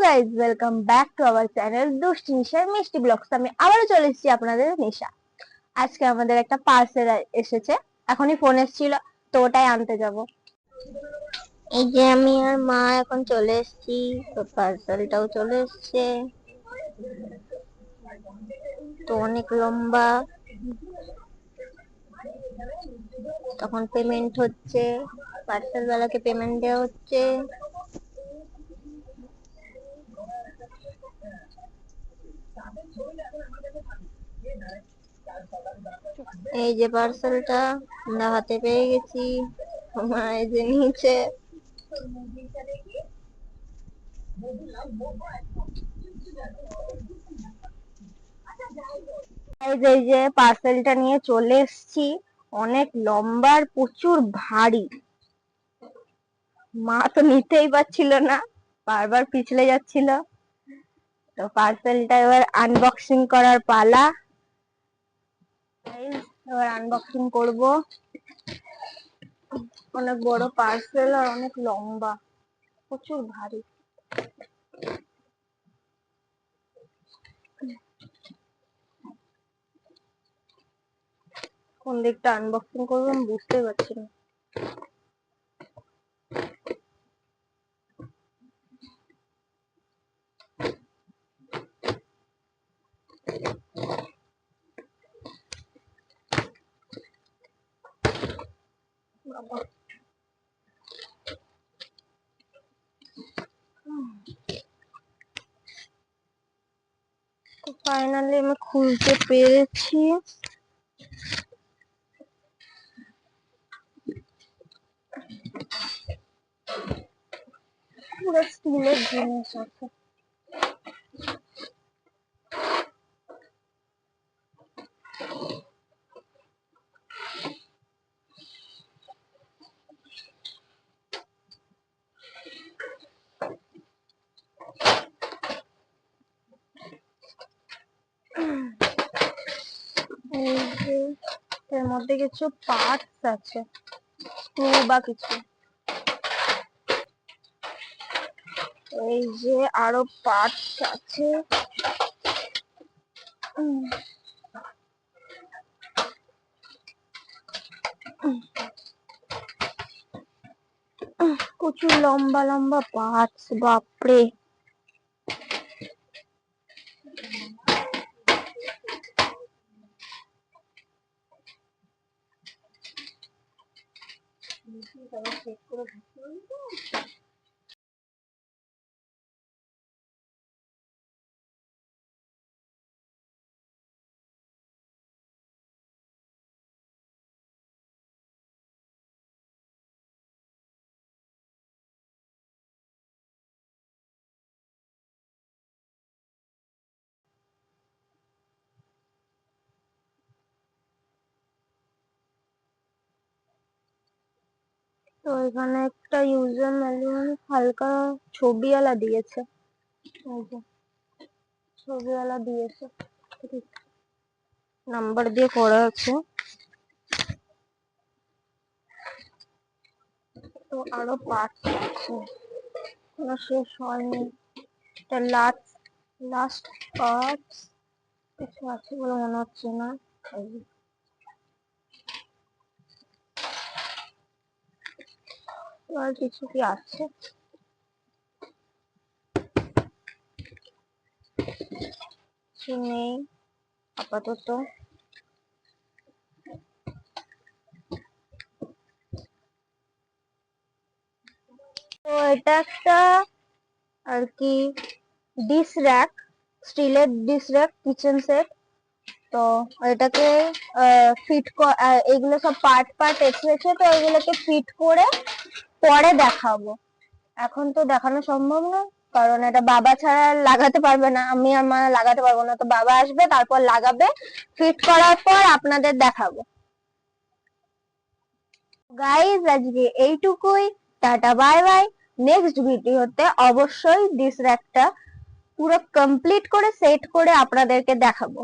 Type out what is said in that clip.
Guys, welcome back to our channel দুষ্টি নিশার মিষ্টি ব্লগস। আমি আবারও চলে এসেছি আপনাদের নিশা। আজকে আমাদের একটা পার্সেল এসেছে, এখনই ফোন এসেছিল, তো ওটাই আনতে যাব। এই যে আমি আর মা এখন চলে এসেছি, তো পার্সেলটাও চলে এসেছে। তো অনেক লম্বা, তখন পেমেন্ট হচ্ছে, পার্সেল ওয়ালাকে পেমেন্ট দেওয়া হচ্ছে। এই যে পার্সেলটা আমরা হাতে পেয়ে গেছি, মা এই যে নিচে। এই যে পার্সেলটা নিয়ে চলে এসেছি, অনেক লম্বা আর প্রচুর ভারী। মা তো নিতেই পারছিল না, বারবার পিছলে যাচ্ছিল। তো পার্সেলটা এবার আনবক্সিং করার পালা। এবার আনবক্সিং করব। অনেক বড় পার্সেল আর অনেক লম্বা, প্রচুর ভারী। কোন দিকটা আনবক্সিং করবো আমি বুঝতেই পারছি না। তো ফাইনালি আমি খুলতে পেরেছি। পুরো স্টিলের জিনিস আছে। এই যে এর মধ্যে কিছু পার্টস আছে, স্ক্রু বা কিছু। এই যে আরো পার্টস আছে। প্রচুর লম্বা লম্বা পার্টস, বাপরে। তো এখানে একটা ইউজার ম্যানুয়াল হালকা ছবিওয়ালা দিয়েছে, এই যে ছবিওয়ালা দিয়েছে, নাম্বার দিয়ে করা আছে। তো আরো পার্টস আছে, কোনো শেষ হয়নি। এটা লাস্ট পার্টস, কিছু আছে বলে মনে হচ্ছে না। আর কিছু কি আছে? কিছু নেই আপাতত। তো এটা একটা আর কি ডিশ র্যাক, স্টিলের ডিশ র্যাক, কিচেন সেট। তো এটাকে ফিট, এগুলো সব পার্ট পার্ট এসেছে, তো এগুলোকে ফিট করে পরে দেখাবো। এখন তো দেখানো সম্ভব না, কারণ এটা বাবা ছাড়া লাগাতে পারবে না, আমি আর মা লাগাতে পারবো না। তো বাবা আসবে, তারপর লাগাবে, ফিট করার পর আপনাদের দেখাবো। গাইজ আজকে এইটুকুই, টাটা বাই বাই। নেক্সট ভিডিওতে অবশ্যই ডিস র্যাকটা পুরো কমপ্লিট করে সেট করে আপনাদেরকে দেখাবো।